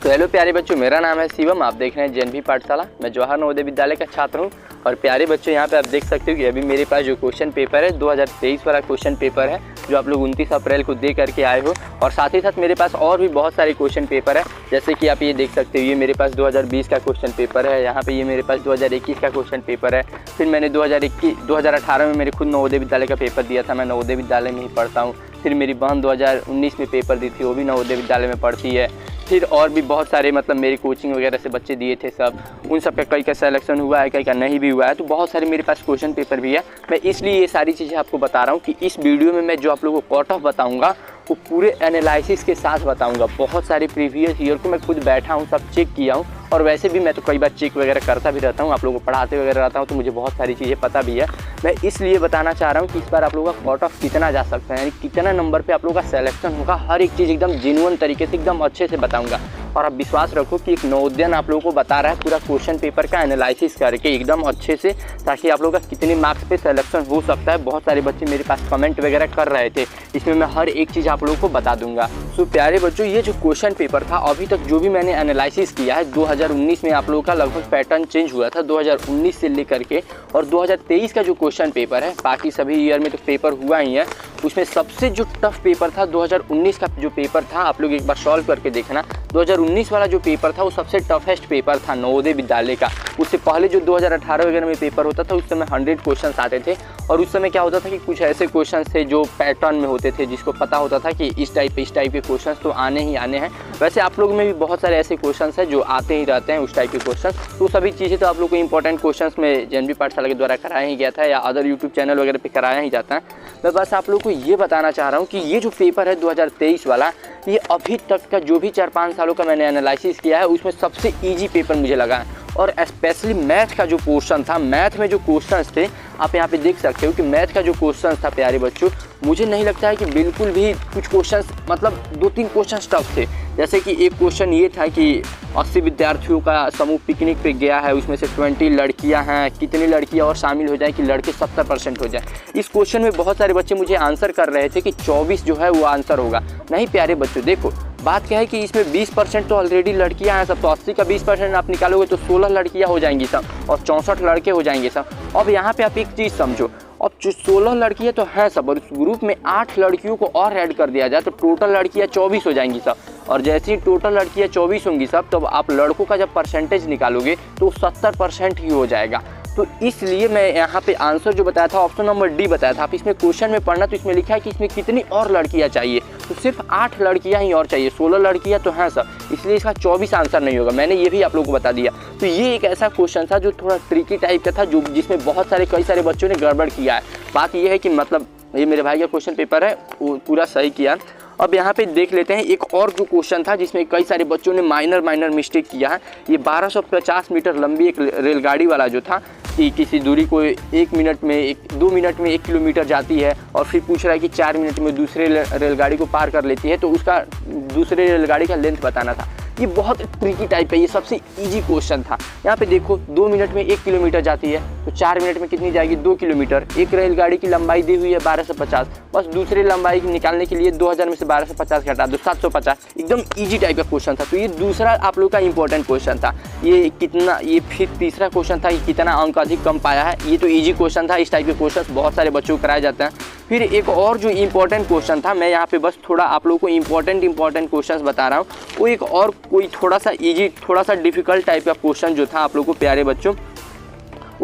तो हेलो प्यारे बच्चों, मेरा नाम है शिवम। आप देख रहे हैं जेएनवी पाठशाला। मैं जवाहर नवोदय विद्यालय का छात्र हूं। और प्यारे बच्चों, यहाँ पे आप देख सकते हो कि अभी मेरे पास जो क्वेश्चन पेपर है 2023 वाला क्वेश्चन पेपर है, जो आप लोग 29 अप्रैल को दे करके आए हो। और साथ ही साथ मेरे पास और भी बहुत सारे क्वेश्चन पेपर है, जैसे कि आप ये देख सकते हो, ये मेरे पास 2020 का क्वेश्चन पेपर है। यहाँ पे ये मेरे पास 2021 का क्वेश्चन पेपर है। फिर मैंने 2018 में मेरे खुद नवोदय विद्यालय का पेपर दिया था। मैं नवोदय विद्यालय में ही पढ़ता हूँ। फिर मेरी बहन 2019 में पेपर दी थी, वो भी नवोदय विद्यालय में पढ़ती है। फिर और भी बहुत सारे मतलब मेरी कोचिंग वगैरह से बच्चे दिए थे सब, उन सब का कई का सिलेक्शन हुआ है, कई का नहीं भी हुआ है। तो बहुत सारे मेरे पास क्वेश्चन पेपर भी है। मैं इसलिए ये सारी चीज़ें आपको बता रहा हूँ कि इस वीडियो में मैं जो आप लोगों को कट ऑफ बताऊँगा वो पूरे एनालिसिस के साथ बताऊंगा। बहुत सारे प्रीवियस ईयर को मैं खुद बैठा हूँ, सब चेक किया हूँ। और वैसे भी मैं तो कई बार चेक वगैरह करता भी रहता हूँ, आप लोगों को पढ़ाते वगैरह रहता हूँ, तो मुझे बहुत सारी चीज़ें पता भी है। मैं इसलिए बताना चाह रहा हूँ कि इस बार आप लोगों का कट ऑफ कितना जा सकता है, यानी कितना नंबर पे आप लोगों का सिलेक्शन होगा। हर एक चीज़ एकदम जेन्युइन तरीके से एकदम अच्छे से बताऊँगा। और आप विश्वास रखो कि एक नवोदयन आप लोगों को बता रहा है पूरा क्वेश्चन पेपर का एनालिसिस करके एकदम अच्छे से, ताकि आप लोगों का कितने मार्क्स पे सिलेक्शन हो सकता है। बहुत सारे बच्चे मेरे पास कमेंट वगैरह कर रहे थे, इसमें मैं हर एक चीज़ आप लोगों को बता दूंगा। सो प्यारे बच्चों, ये जो क्वेश्चन पेपर था अभी तक जो भी मैंने एनालिसिस किया है, 2019 में आप लोगों का लगभग पैटर्न चेंज हुआ था 2019 से लेकर के। और 2023 का जो क्वेश्चन पेपर है, बाकी सभी ईयर में तो पेपर हुआ ही है, उसमें सबसे जो टफ पेपर था 2019 का जो पेपर था, आप लोग एक बार सॉल्व करके देखना। 2019 वाला जो पेपर था वो सबसे टफेस्ट पेपर था नवोदय विद्यालय का। उससे पहले जो 2018 वगैरह में पेपर होता था, उस समय 100 क्वेश्चन आते थे। और उस समय क्या होता था कि कुछ ऐसे क्वेश्चन थे जो पैटर्न में होते थे, जिसको पता होता था कि इस टाइप के क्वेश्चन तो आने ही आने हैं। वैसे आप लोग में भी बहुत सारे ऐसे क्वेश्चन हैं जो आते ही रहते हैं, उस टाइप के क्वेश्चन। तो सभी चीज़ें तो आप लोग को इंपॉर्टेंट क्वेश्चन में जेएनवी पाठशाला के द्वारा कराया ही गया था, या अदर यूट्यूब चैनल वगैरह पे कराया ही जाता है। मैं बस आप लोग को ये बताना चाह रहा हूँ कि ये जो पेपर है 2023 वाला, ये अभी तक का जो भी 4-5 सालों का मैंने एनालिसिस किया है, उसमें सबसे ईजी पेपर मुझे लगा है। और स्पेशली मैथ का जो पोर्शन था, मैथ में जो क्वेश्चंस थे, आप यहाँ पे देख सकते हो कि मैथ का जो क्वेश्चन था प्यारे बच्चों, मुझे नहीं लगता है कि बिल्कुल भी कुछ क्वेश्चंस, मतलब 2-3 क्वेश्चंस टफ थे। जैसे कि एक क्वेश्चन ये था कि 80 विद्यार्थियों का समूह पिकनिक पे गया है, उसमें से 20 लड़कियां हैं, कितनी लड़कियां और शामिल हो जाए कि लड़के 70% हो जाए। इस क्वेश्चन में बहुत सारे बच्चे मुझे आंसर कर रहे थे कि 24 जो है वो आंसर होगा। नहीं प्यारे बच्चों, देखो बात क्या है कि इसमें 20% तो ऑलरेडी लड़कियां हैं सब, तो 80 का 20% आप निकालोगे तो 16 लड़कियां हो जाएंगी सब, और 64 लड़के हो जाएंगे सब। अब यहाँ पे आप एक चीज़ समझो, अब जो 16 लड़कियां तो हैं सब, और उस ग्रुप में 8 लड़कियों को और ऐड कर दिया जाए तो टोटल लड़कियां 24 हो जाएंगी सब। और जैसे ही टोटल लड़कियां 24 होंगी सब, तो आप लड़कों का जब परसेंटेज निकालोगे तो 70% ही हो जाएगा। तो इसलिए मैं यहाँ पे आंसर जो बताया था, ऑप्शन नंबर डी बताया था। आप इसमें क्वेश्चन में पढ़ना, तो इसमें लिखा है कि इसमें कितनी और लड़कियाँ चाहिए, तो सिर्फ 8 लड़कियाँ ही और चाहिए। 16 लड़कियाँ तो हैं सब, इसलिए इसका 24 आंसर नहीं होगा। मैंने ये भी आप लोगों को बता दिया। तो ये एक ऐसा क्वेश्चन था जो थोड़ा ट्रिकी टाइप का था, जो जिसमें कई सारे बच्चों ने गड़बड़ किया है। बात ये है कि मतलब ये मेरे भाई का क्वेश्चन पेपर है, वो पूरा सही किया। अब यहाँ पे देख लेते हैं एक और जो क्वेश्चन था, जिसमें कई सारे बच्चों ने माइनर मिस्टेक किया है। ये 1250 मीटर लंबी एक रेलगाड़ी वाला जो था, कि किसी दूरी को 2 मिनट में 1 किलोमीटर जाती है, और फिर पूछ रहा है कि 4 मिनट में दूसरे रेलगाड़ी को पार कर लेती है, तो उसका दूसरे रेलगाड़ी का लेंथ बताना था। ये बहुत ट्रिकी टाइप का, ये सबसे इजी क्वेश्चन था। यहाँ पे देखो 2 मिनट में 1 किलोमीटर जाती है, तो 4 मिनट में कितनी जाएगी, 2 किलोमीटर। एक रेलगाड़ी की लंबाई दी हुई है 1250, बस दूसरी लंबाई निकालने के लिए 2000 में से 1250 घटा दो, 750। एकदम इजी टाइप का क्वेश्चन था। तो ये दूसरा आप लोग का इंपॉर्टेंट क्वेश्चन था। ये फिर तीसरा क्वेश्चन था कि कितना अंक अधिक कम पाया है। ये तो इजी क्वेश्चन था। इस टाइप के क्वेश्चन बहुत सारे बच्चों को कराए जाते हैं। फिर एक और जो इम्पोर्टेंट क्वेश्चन था, मैं यहाँ पे बस थोड़ा आप लोगों को इम्पोर्टेंट क्वेश्चंस बता रहा हूँ। वो एक और कोई थोड़ा सा इजी, थोड़ा सा डिफिकल्ट टाइप का क्वेश्चन जो था आप लोगों को प्यारे बच्चों,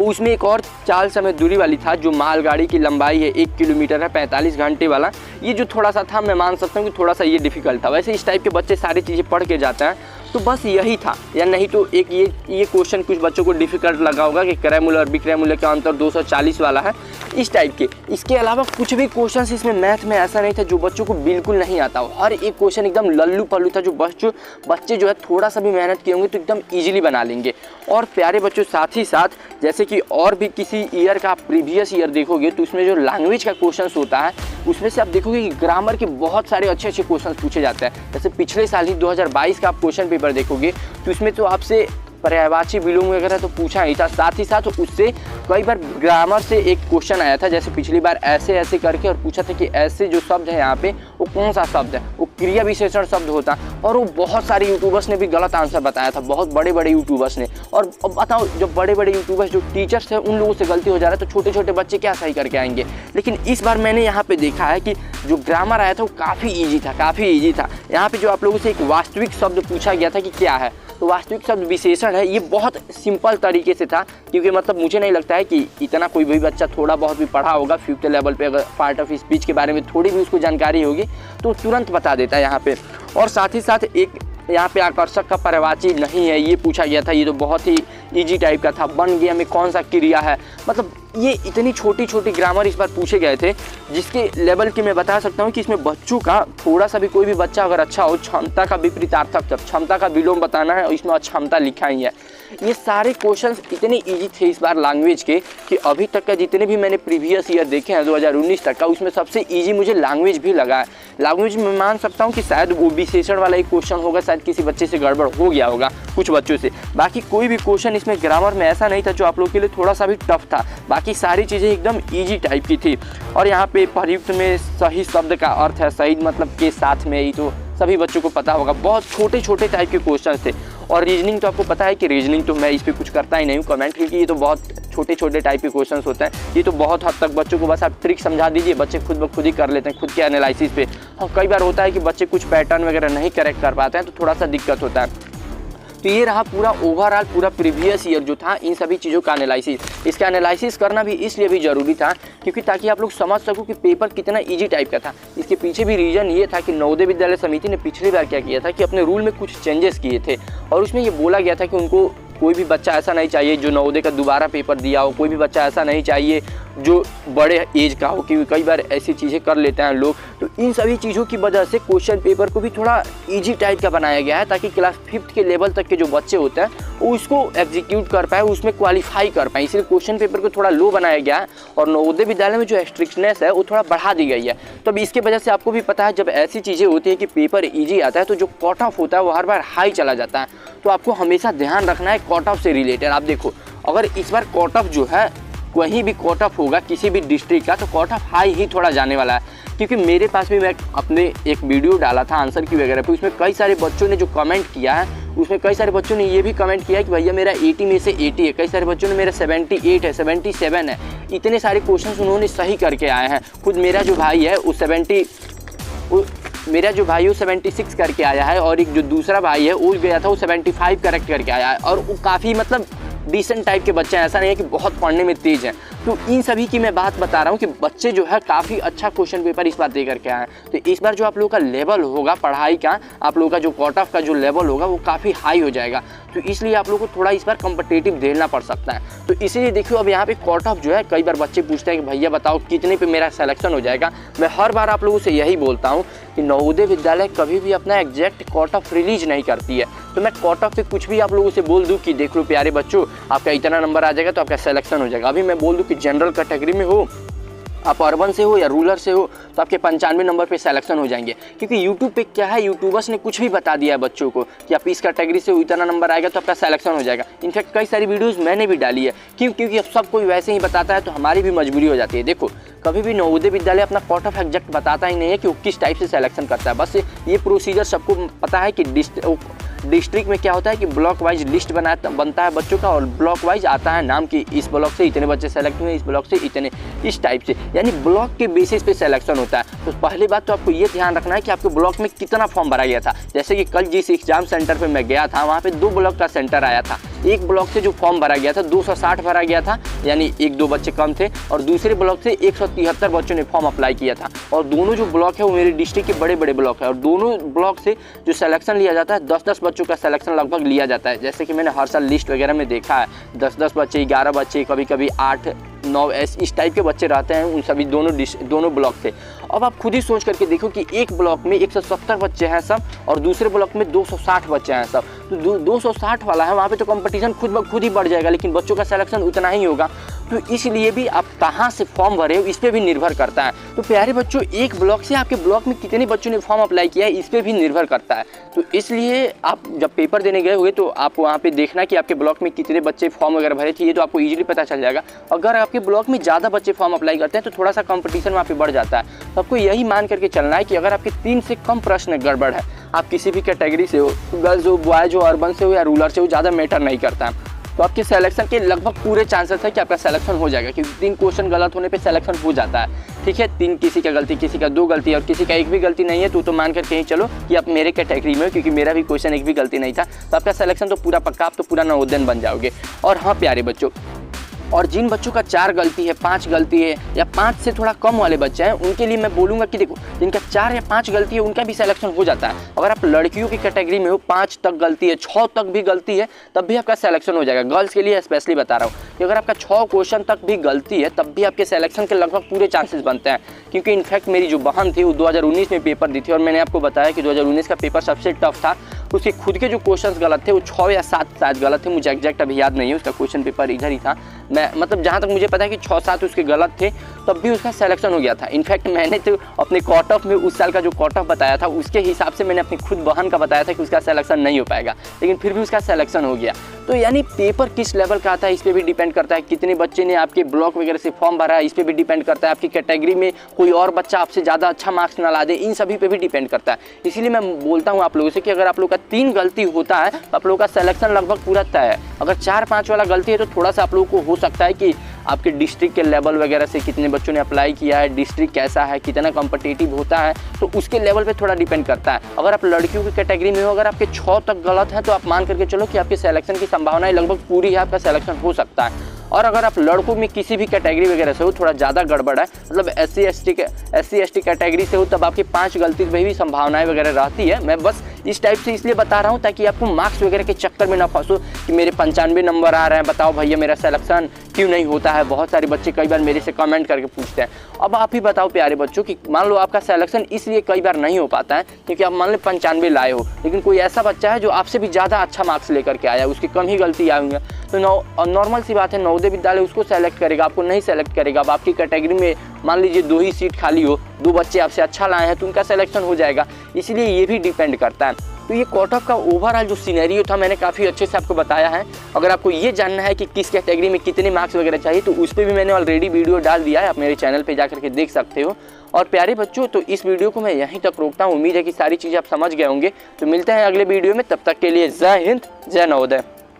उसमें एक और 4 समय दूरी वाली था, जो मालगाड़ी की लंबाई है 1 किलोमीटर है, 45 घंटे वाला। ये जो थोड़ा सा था, मैं मान सकता हूँ कि थोड़ा सा ये डिफिकल्ट था। वैसे इस टाइप के बच्चे सारी चीज़ें पढ़ के जाते हैं, तो बस यही था। या नहीं तो एक ये क्वेश्चन कुछ बच्चों को डिफिकल्ट लगा होगा कि क्रय और विक्रय मूल्य का अंतर 240 वाला है, इस टाइप के। इसके अलावा कुछ भी क्वेश्चन इसमें मैथ में ऐसा नहीं था जो बच्चों को बिल्कुल नहीं आता हो। हर एक क्वेश्चन एकदम लल्लू पल्लू था, जो बच्चे जो है थोड़ा सा भी मेहनत किए होंगे तो एकदम ईजिली बना लेंगे। और प्यारे बच्चों, साथ ही साथ जैसे कि और भी किसी ईयर का प्रीवियस ईयर देखोगे, तो उसमें जो लैंग्वेज का क्वेश्चन होता है, उसमें से आप देखोगे कि ग्रामर के बहुत सारे अच्छे क्वेश्चन पूछे जाते हैं। जैसे पिछले साल ही 2022 का आप क्वेश्चन पेपर देखोगे, तो इसमें तो आपसे पर्यायवाची विलोम वगैरह तो पूछा ही था, साथ ही साथ उससे कई बार ग्रामर से एक क्वेश्चन आया था, जैसे पिछली बार ऐसे ऐसे करके, और पूछा था कि ऐसे जो शब्द है यहाँ पे वो कौन सा शब्द है, वो क्रिया विशेषण शब्द होता, और वो बहुत सारे यूट्यूबर्स ने भी गलत आंसर बताया था, बहुत बड़े बड़े यूट्यूबर्स ने। और अब बताओ, जो बड़े बड़े यूट्यूबर्स जो टीचर्स हैं उन लोगों से गलती हो जा रहा है, तो छोटे छोटे बच्चे क्या सही करके आएंगे। लेकिन इस बार मैंने यहाँ पे देखा है कि जो ग्रामर आया था वो काफ़ी ईजी था, काफ़ी ईजी था। यहाँ पे जो आप लोगों से एक वास्तविक शब्द पूछा गया था कि क्या है, तो वास्तविक शब्द विशेषण है। ये बहुत सिंपल तरीके से था, क्योंकि मतलब मुझे नहीं लगता है कि इतना कोई भी बच्चा थोड़ा बहुत भी पढ़ा होगा 5th लेवल पे, अगर पार्ट ऑफ स्पीच के बारे में थोड़ी भी उसको जानकारी होगी तो तुरंत बता देता है यहाँ पे। और साथ ही साथ एक यहाँ पे आकर्षक का पर्यायवाची नहीं है, ये पूछा गया था। ये तो बहुत ही इजी टाइप का था। बन गया में कौन सा क्रिया है, मतलब ये इतनी छोटी छोटी ग्रामर इस बार पूछे गए थे, जिसके लेवल की मैं बता सकता हूँ कि इसमें बच्चों का थोड़ा सा भी, कोई भी बच्चा अगर अच्छा हो, क्षमता का विपरीतार्थक, जब क्षमता का विलोम बताना है और इसमें अक्षमता लिखा ही है। ये सारे क्वेश्चंस इतने इजी थे इस बार लैंग्वेज के कि अभी तक का जितने भी मैंने प्रीवियस ईयर देखे हैं 2019 तक का, उसमें सबसे इजी मुझे लैंग्वेज भी लगा है। लैंग्वेज में मान सकता हूँ कि शायद वो विशेषण वाला एक क्वेश्चन होगा, शायद किसी बच्चे से गड़बड़ हो गया होगा कुछ बच्चों से। बाकी कोई भी क्वेश्चन इसमें ग्रामर में ऐसा नहीं था जो आप लोग के लिए थोड़ा सा भी टफ था। बाकी सारी चीज़ें एकदम ईजी टाइप की थी। और यहाँ पे प्रयुक्त में सही शब्द का अर्थ है, सही मतलब के साथ में, ही तो सभी बच्चों को पता होगा। बहुत छोटे छोटे टाइप के क्वेश्चन थे। और रीजनिंग तो आपको पता है कि रीजनिंग तो मैं इस पर कुछ करता ही नहीं हूँ कमेंट, क्योंकि ये तो बहुत छोटे छोटे टाइप के क्वेश्चंस होते हैं। ये तो बहुत हद तक बच्चों को बस आप ट्रिक समझा दीजिए, बच्चे खुद ब खुद ही कर लेते हैं, खुद के एनालिसिस पे। और कई बार होता है कि बच्चे कुछ पैटर्न वगैरह नहीं करेक्ट कर पाते हैं, तो थोड़ा सा दिक्कत होता है। तो ये रहा पूरा ओवरऑल पूरा प्रीवियस ईयर जो था, इन सभी चीज़ों का एनालिसिस। इसका एनालिसिस करना भी इसलिए भी ज़रूरी था क्योंकि ताकि आप लोग समझ सको कि पेपर कितना इजी टाइप का था। इसके पीछे भी रीज़न ये था कि नवोदय विद्यालय समिति ने पिछली बार क्या किया था कि अपने रूल में कुछ चेंजेस किए थे, और उसमें ये बोला गया था कि उनको कोई भी बच्चा ऐसा नहीं चाहिए जो नवोदय का दोबारा पेपर दिया हो, कोई भी बच्चा ऐसा नहीं चाहिए जो बड़े एज का हो, क्योंकि कई बार ऐसी चीज़ें कर लेते हैं लोग। तो इन सभी चीज़ों की वजह से क्वेश्चन पेपर को भी थोड़ा इजी टाइप का बनाया गया है, ताकि क्लास 5th के लेवल तक के जो बच्चे होते हैं वो उसको एग्जीक्यूट कर पाए, उसमें क्वालिफाई कर पाए। इसलिए क्वेश्चन पेपर को थोड़ा लो बनाया गया है, और नवोदय विद्यालय में जो स्ट्रिक्टनेस है वो थोड़ा बढ़ा दी गई है। तो अब इसके वजह से आपको भी पता है, जब ऐसी चीज़ें होती है कि पेपर ईजी आता है तो जो कट ऑफ होता है वो हर बार हाई चला जाता है। तो आपको हमेशा ध्यान रखना है कट ऑफ से रिलेटेड। आप देखो, अगर इस बार कट ऑफ जो है कहीं भी कट ऑफ होगा किसी भी डिस्ट्रिक्ट का, तो कट ऑफ हाई ही थोड़ा जाने वाला है। क्योंकि मेरे पास भी मैं अपने एक वीडियो डाला था आंसर की वगैरह पे, उसमें कई सारे बच्चों ने जो कमेंट किया है, उसमें कई सारे बच्चों ने ये भी कमेंट किया है कि भैया मेरा 80 में से 80 है, कई सारे बच्चों ने मेरा 78 है, 77 है। इतने सारे क्वेश्चन उन्होंने सही करके आए हैं। खुद मेरा जो भाई है वो 76 करके आया है, और एक जो दूसरा भाई है वो गया था वो 75 करेक्ट करके आया है। और वो काफ़ी मतलब डिसेंट टाइप के बच्चे हैं, ऐसा नहीं है कि बहुत पढ़ने में तेज हैं। तो इन सभी की मैं बात बता रहा हूँ कि बच्चे जो है काफ़ी अच्छा क्वेश्चन पेपर इस बार दे करके आए हैं। तो इस बार जो आप लोगों का लेवल होगा पढ़ाई का, आप लोगों का जो कट ऑफ का जो लेवल होगा वो काफ़ी हाई हो जाएगा। तो इसलिए आप लोगों को थोड़ा इस बार कम्पिटिटिव देना पड़ सकता है। तो इसीलिए देखियो, अब यहाँ पे कट ऑफ जो है, कई बार बच्चे पूछते हैं कि भैया बताओ कितने पे मेरा सिलेक्शन हो जाएगा। मैं हर बार आप लोगों से यही बोलता हूँ कि नवोदय विद्यालय कभी भी अपना एग्जैक्ट कट ऑफ रिलीज नहीं करती है। तो मैं कट ऑफ पे कुछ भी आप लोगों से बोल दूँ कि देख लो प्यारे बच्चों, आपका इतना नंबर आ जाएगा तो आपका सिलेक्शन हो जाएगा। अभी मैं बोल दूँ कि जनरल कैटेगरी में हो, आप अर्बन से हो या रूरल से हो, तो आपके 95 नंबर पे सिलेक्शन हो जाएंगे। क्योंकि यूट्यूब पे क्या है, यूट्यूबर्स ने कुछ भी बता दिया है बच्चों को कि आप इस कैटेगरी से हो, इतना नंबर आएगा तो आपका सिलेक्शन हो जाएगा। इनफैक्ट कई सारी वीडियोस मैंने भी डाली है। क्योंकि अब सब कोई वैसे ही बताता है, तो हमारी भी मजबूरी हो जाती है। देखो, कभी भी नवोदय विद्यालय अपना कट ऑफ एग्जैक्ट बताता ही नहीं है कि वो किस टाइप से सिलेक्शन करता है। बस ये प्रोसीजर सबको पता है कि डिस्ट्रिक्ट में क्या होता है कि ब्लॉक वाइज लिस्ट बनता है बच्चों का, और ब्लॉक वाइज आता है नाम कि इस ब्लॉक से इतने बच्चे सेलेक्ट हुए, इस ब्लॉक से इतने, इस टाइप से, यानी ब्लॉक के बेसिस पे सिलेक्शन होता है। तो पहली बात तो आपको ये ध्यान रखना है कि आपके ब्लॉक में कितना फॉर्म भरा गया था। जैसे कि कल जिस एग्जाम सेंटर पे मैं गया था, वहाँ पे 2 ब्लॉक का सेंटर आया था। एक ब्लॉक से जो फॉर्म भरा गया था 260 भरा गया था, यानी 1-2 बच्चे कम थे, और दूसरे ब्लॉक से 173 बच्चों ने फॉर्म अप्लाई किया था। और दोनों जो ब्लॉक है वो मेरे डिस्ट्रिक्ट के बड़े बड़े ब्लॉक है, और दोनों ब्लॉक से जो सिलेक्शन लिया जाता है 10-10 बच्चों का सिलेक्शन लगभग लिया जाता है। जैसे कि मैंने हर साल लिस्ट वगैरह में देखा है, 10-10 बच्चे, 11 बच्चे, कभी कभी 8-9 इस टाइप के बच्चे रहते हैं उन सभी दोनों ब्लॉक से। अब आप खुद ही सोच करके देखो कि एक ब्लॉक में 170 बच्चे हैं सब, और दूसरे ब्लॉक में 260 बच्चे हैं सब। तो 260 वाला है, वहाँ पे तो कंपटीशन खुद ब खुद ही बढ़ जाएगा, लेकिन बच्चों का सिलेक्शन उतना ही होगा। तो इसलिए भी आप कहाँ से फॉर्म भरे हो इस पर भी निर्भर करता है। तो प्यारे बच्चों, एक ब्लॉक से आपके ब्लॉक में कितने बच्चों ने फॉर्म अप्लाई किया है इस पर भी निर्भर करता है। तो इसलिए आप जब पेपर देने गए होंगे तो आप वहाँ पे देखना कि आपके ब्लॉक में कितने बच्चे फॉर्म वगैरह भरे थे, ये तो आपको ईजिली पता चल जाएगा। अगर आपके ब्लॉक में ज़्यादा बच्चे फॉर्म अप्लाई करते हैं तो थोड़ा सा कंपटीशन वहाँ पे बढ़ जाता है। तो आपको यही मान करके चलना है कि अगर आपके 3 से कम प्रश्न गड़बड़ है, आप किसी भी कैटेगरी से हो, गर्ल्स हो, बॉयज हो, अर्बन से हो या रूरल से हो, ज़्यादा मैटर नहीं करता है, तो आपके सिलेक्शन के लगभग पूरे चांसेस है कि आपका सिलेक्शन हो जाएगा, क्योंकि 3 क्वेश्चन गलत होने पे सिलेक्शन हो जाता है। ठीक है, 3 किसी का गलती, किसी का 2 गलती और किसी का 1 भी गलती नहीं है तो मान कर कहीं चलो कि आप मेरे कैटेगरी में हो, क्योंकि मेरा भी क्वेश्चन 1 भी गलती नहीं था, तो आपका सिलेक्शन तो पूरा पक्का, आप तो पूरा नवोदय बन जाओगे। और हाँ प्यारे बच्चों, और जिन बच्चों का 4 गलती है, 5 गलती है या 5 से थोड़ा कम वाले बच्चे हैं, उनके लिए मैं बोलूँगा कि देखो, जिनका 4 या 5 गलती है उनका भी सिलेक्शन हो जाता है। अगर आप लड़कियों की कैटेगरी में हो, 5 तक गलती है, 6 तक भी गलती है, तब भी आपका सिलेक्शन हो जाएगा। गर्ल्स के लिए स्पेशली बता रहा हूँ कि अगर आपका 6 क्वेश्चन तक भी गलती है तब भी आपके सिलेक्शन के लगभग पूरे चांसेस बनते हैं। क्योंकि इनफैक्ट मेरी जो बहन थी वो 2019 में पेपर दी थी और मैंने आपको बताया कि 2019 का पेपर सबसे टफ था। उसके खुद के जो क्वेश्चंस गलत थे वो 6 या 7 शायद गलत थे, मुझे एग्जैक्ट अभी याद नहीं है, उसका क्वेश्चन पेपर इधर ही था। मैं मतलब जहाँ तक मुझे पता है कि 6-7 उसके गलत थे, तब भी उसका सिलेक्शन हो गया था। इनफैक्ट मैंने तो अपने कट ऑफ में उस साल का जो कट ऑफ बताया था उसके हिसाब से मैंने अपनी खुद बहन का बताया था कि उसका सिलेक्शन नहीं हो पाएगा, लेकिन फिर भी उसका सिलेक्शन हो गया। तो यानी पेपर किस लेवल का आता है इस पर भी डिपेंड करता है, कितने बच्चे ने आपके ब्लॉक वगैरह से फॉर्म भरा है इस पर भी डिपेंड करता है, आपकी कैटेगरी में कोई और बच्चा आपसे ज़्यादा अच्छा मार्क्स ना ला दे, इन सभी पे भी डिपेंड करता है। इसीलिए मैं बोलता हूँ आप लोगों से कि अगर आप लोग का 3 गलती होता है तो आप लोगों का सिलेक्शन लगभग पूरा तय है। अगर 4-5 वाला गलती है तो थोड़ा सा आप लोगों को हो सकता है कि आपके डिस्ट्रिक्ट के लेवल वगैरह से कितने बच्चों ने अप्लाई किया है, डिस्ट्रिक्ट कैसा है, कितना कॉम्पिटिटिव होता है, तो उसके लेवल पे थोड़ा डिपेंड करता है। अगर आप लड़कियों की कैटेगरी में हो, अगर आपके 6 तक गलत है तो आप मान करके चलो कि आपके सिलेक्शन की संभावनाएं लगभग पूरी है, आपका सिलेक्शन हो सकता है। और अगर आप लड़कों में किसी भी कैटेगरी वगैरह से हो, थोड़ा ज़्यादा गड़बड़ है, मतलब SC ST कैटेगरी से हो, तब आपकी 5 गलती में भी संभावनाएं वगैरह रहती है। मैं बस इस टाइप से इसलिए बता रहा हूँ ताकि आपको मार्क्स वगैरह के चक्कर में ना फंसो कि मेरे 95 नंबर आ रहे हैं, बताओ भैया मेरा सिलेक्शन क्यों नहीं होता है। बहुत सारे बच्चे कई बार मेरे से कमेंट करके पूछते हैं। अब आप ही बताओ प्यारे बच्चों कि मान लो आपका सिलेक्शन इसलिए कई बार नहीं हो पाता है क्योंकि आप मान लो 95 लाए हो, लेकिन कोई ऐसा बच्चा है जो आपसे भी ज़्यादा अच्छा मार्क्स लेकर के आया, उसकी कम ही गलती आएंगे, तो नॉर्मल सी बात है, नवोदय विद्यालय उसको सेलेक्ट करेगा, आपको नहीं सेलेक्ट करेगा। अब आपकी कैटेगरी में मान लीजिए 2 ही सीट खाली हो, 2 बच्चे आपसे अच्छा लाए हैं तो उनका सिलेक्शन हो जाएगा। इसलिए ये भी डिपेंड करता है। तो ये कट ऑफ का ओवरऑल जो सिनेरियो था मैंने काफ़ी अच्छे से आपको बताया है। अगर आपको ये जानना है कि किस कैटेगरी में कितने मार्क्स वगैरह चाहिए तो उस पर भी मैंने ऑलरेडी वीडियो डाल दिया है, आप मेरे चैनल पे जाकर के देख सकते हो। और प्यारे बच्चों, तो इस वीडियो को मैं यहीं तक रोकता हूँ। उम्मीद है कि सारी चीज़ें आप समझ गए होंगे। तो मिलते हैं अगले वीडियो में, तब तक के लिए जय हिंद, जय नवोदय।